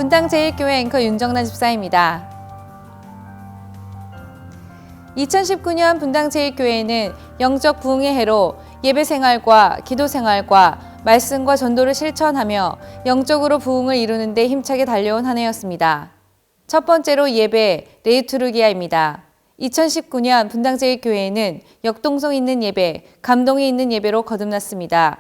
분당 제1교회 앵커 윤정란 집사입니다. 2019년 분당 제1교회는 영적 부흥의 해로 예배 생활과 기도 생활과 말씀과 전도를 실천하며 영적으로 부흥을 이루는 데 힘차게 달려온 한 해였습니다. 첫 번째로 예배 레이투르기아입니다. 2019년 분당 제1교회는 역동성 있는 예배, 감동이 있는 예배로 거듭났습니다.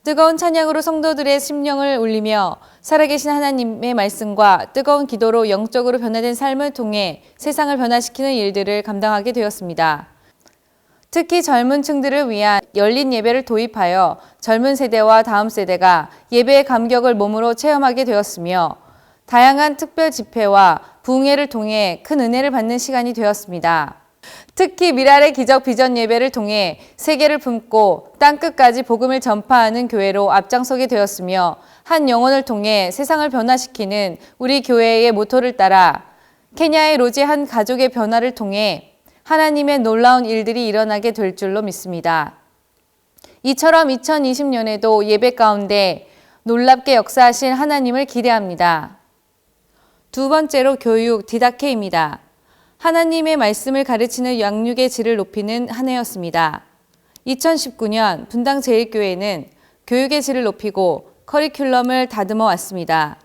뜨거운 찬양으로 성도들의 심령을 울리며 살아계신 하나님의 말씀과 뜨거운 기도로 영적으로 변화된 삶을 통해 세상을 변화시키는 일들을 감당하게 되었습니다. 특히 젊은 층들을 위한 열린 예배를 도입하여 젊은 세대와 다음 세대가 예배의 감격을 몸으로 체험하게 되었으며 다양한 특별 집회와 부흥회를 통해 큰 은혜를 받는 시간이 되었습니다. 특히 미랄의 기적 비전 예배를 통해 세계를 품고 땅끝까지 복음을 전파하는 교회로 앞장서게 되었으며 한 영혼을 통해 세상을 변화시키는 우리 교회의 모토를 따라 케냐의 로제 한 가족의 변화를 통해 하나님의 놀라운 일들이 일어나게 될 줄로 믿습니다. 이처럼 2020년에도 예배 가운데 놀랍게 역사하실 하나님을 기대합니다. 두 번째로 교육 디다케입니다. 하나님의 말씀을 가르치는 양육의 질을 높이는 한 해였습니다. 2019년 분당 제1교회는 교육의 질을 높이고 커리큘럼을 다듬어 왔습니다.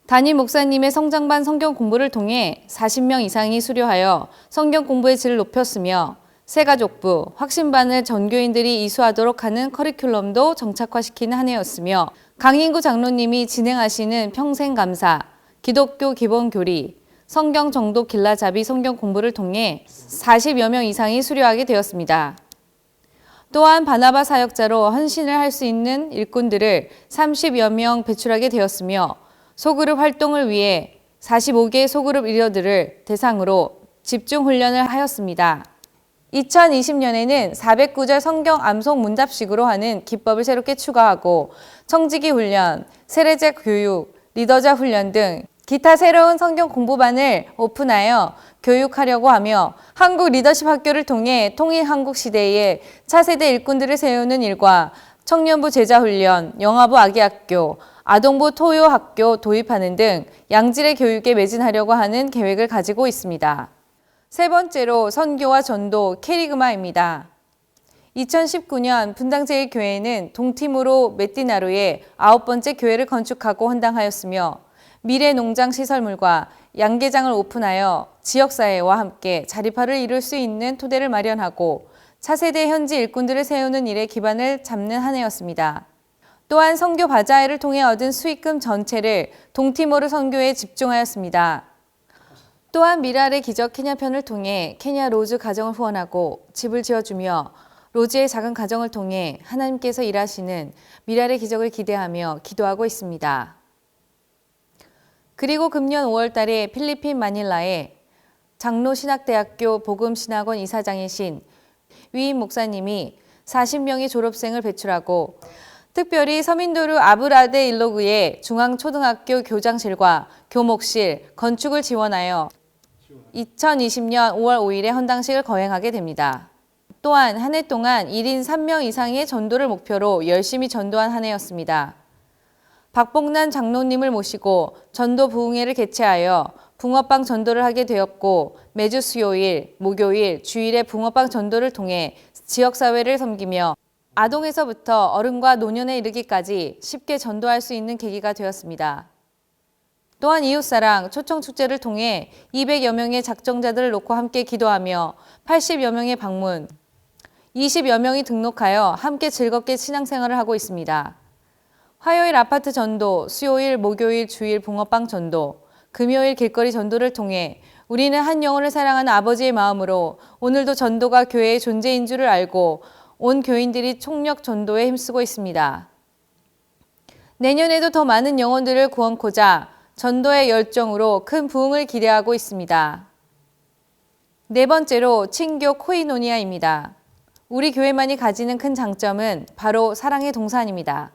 담임 목사님의 성장반 성경 공부를 통해 40명 이상이 수료하여 성경 공부의 질을 높였으며 새가족부, 확신반을 전교인들이 이수하도록 하는 커리큘럼도 정착화시키는 한 해였으며 강인구 장로님이 진행하시는 평생감사, 기독교 기본교리, 성경 정독 길라잡이 성경 공부를 통해 40여 명 이상이 수료하게 되었습니다. 또한 바나바 사역자로 헌신을 할 수 있는 일꾼들을 30여 명 배출하게 되었으며 소그룹 활동을 위해 45개의 소그룹 리더들을 대상으로 집중 훈련을 하였습니다. 2020년에는 409절 성경 암송 문답식으로 하는 기법을 새롭게 추가하고 청지기 훈련, 세례자 교육, 리더자 훈련 등 기타 새로운 성경 공부반을 오픈하여 교육하려고 하며 한국 리더십 학교를 통해 통일 한국 시대에 차세대 일꾼들을 세우는 일과 청년부 제자훈련, 영아부 아기학교, 아동부 토요학교 도입하는 등 양질의 교육에 매진하려고 하는 계획을 가지고 있습니다. 세 번째로 선교와 전도 케리그마입니다. 2019년 분당 제1교회는 동팀으로 메띠나루에 9번째 교회를 건축하고 헌당하였으며 미래 농장 시설물과 양계장을 오픈하여 지역사회와 함께 자립화를 이룰 수 있는 토대를 마련하고 차세대 현지 일꾼들을 세우는 일에 기반을 잡는 한 해였습니다. 또한 선교 바자회를 통해 얻은 수익금 전체를 동티모르 선교에 집중하였습니다. 또한 미랄의 기적 케냐편을 통해 케냐 로즈 가정을 후원하고 집을 지어주며 로즈의 작은 가정을 통해 하나님께서 일하시는 미랄의 기적을 기대하며 기도하고 있습니다. 그리고 금년 5월 달에 필리핀 마닐라에 장로신학대학교 복음신학원 이사장이신 위임 목사님이 40명의 졸업생을 배출하고 특별히 서민도르 아브라데 일로그의 중앙초등학교 교장실과 교목실, 건축을 지원하여 2020년 5월 5일에 헌당식을 거행하게 됩니다. 또한 한 해 동안 1인 3명 이상의 전도를 목표로 열심히 전도한 한 해였습니다. 박복난 장로님을 모시고 전도 부흥회를 개최하여 붕어빵 전도를 하게 되었고 매주 수요일, 목요일, 주일에 붕어빵 전도를 통해 지역사회를 섬기며 아동에서부터 어른과 노년에 이르기까지 쉽게 전도할 수 있는 계기가 되었습니다. 또한 이웃사랑 초청축제를 통해 200여 명의 작정자들을 놓고 함께 기도하며 80여 명의 방문, 20여 명이 등록하여 함께 즐겁게 신앙생활을 하고 있습니다. 화요일 아파트 전도, 수요일, 목요일, 주일 붕어빵 전도, 금요일 길거리 전도를 통해 우리는 한 영혼을 사랑하는 아버지의 마음으로 오늘도 전도가 교회의 존재인 줄을 알고 온 교인들이 총력 전도에 힘쓰고 있습니다. 내년에도 더 많은 영혼들을 구원코자 전도의 열정으로 큰 부흥을 기대하고 있습니다. 네 번째로 친교 코이노니아입니다. 우리 교회만이 가지는 큰 장점은 바로 사랑의 동산입니다.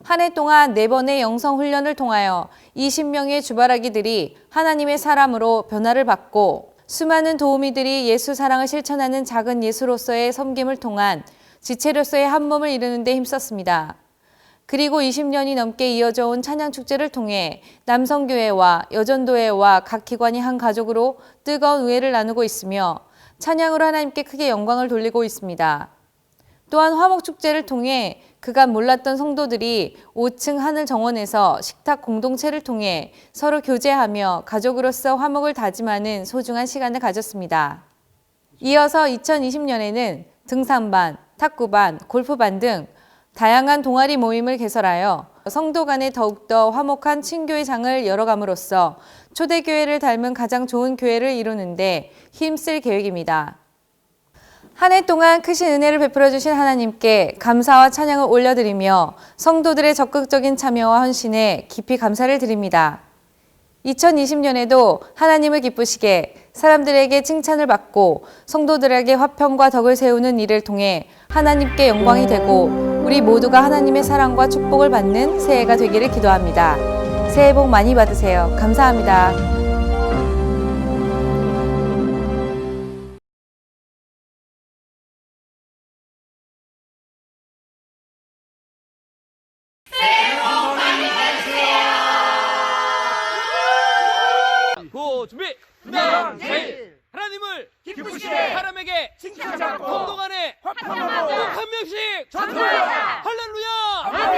한 해 동안 4번의 영성 훈련을 통하여 20명의 주바라기들이 하나님의 사람으로 변화를 받고 수많은 도우미들이 예수 사랑을 실천하는 작은 예수로서의 섬김을 통한 지체로서의 한 몸을 이루는 데 힘썼습니다. 그리고 20년이 넘게 이어져 온 찬양축제를 통해 남성교회와 여전도회와 각 기관이 한 가족으로 뜨거운 의회를 나누고 있으며 찬양으로 하나님께 크게 영광을 돌리고 있습니다. 또한 화목축제를 통해 그간 몰랐던 성도들이 5층 하늘 정원에서 식탁 공동체를 통해 서로 교제하며 가족으로서 화목을 다짐하는 소중한 시간을 가졌습니다. 이어서 2020년에는 등산반, 탁구반, 골프반 등 다양한 동아리 모임을 개설하여 성도 간에 더욱더 화목한 친교의 장을 열어감으로써 초대교회를 닮은 가장 좋은 교회를 이루는데 힘쓸 계획입니다. 한 해 동안 크신 은혜를 베풀어 주신 하나님께 감사와 찬양을 올려드리며 성도들의 적극적인 참여와 헌신에 깊이 감사를 드립니다. 2020년에도 하나님을 기쁘시게 사람들에게 칭찬을 받고 성도들에게 화평과 덕을 세우는 일을 통해 하나님께 영광이 되고 우리 모두가 하나님의 사랑과 축복을 받는 새해가 되기를 기도합니다. 새해 복 많이 받으세요. 감사합니다. 준비! 분당제일! 하나님을 기쁘시게 사람에게 칭찬하고 성도 간에 화평하고 한 명씩 전도하자! 할렐루야!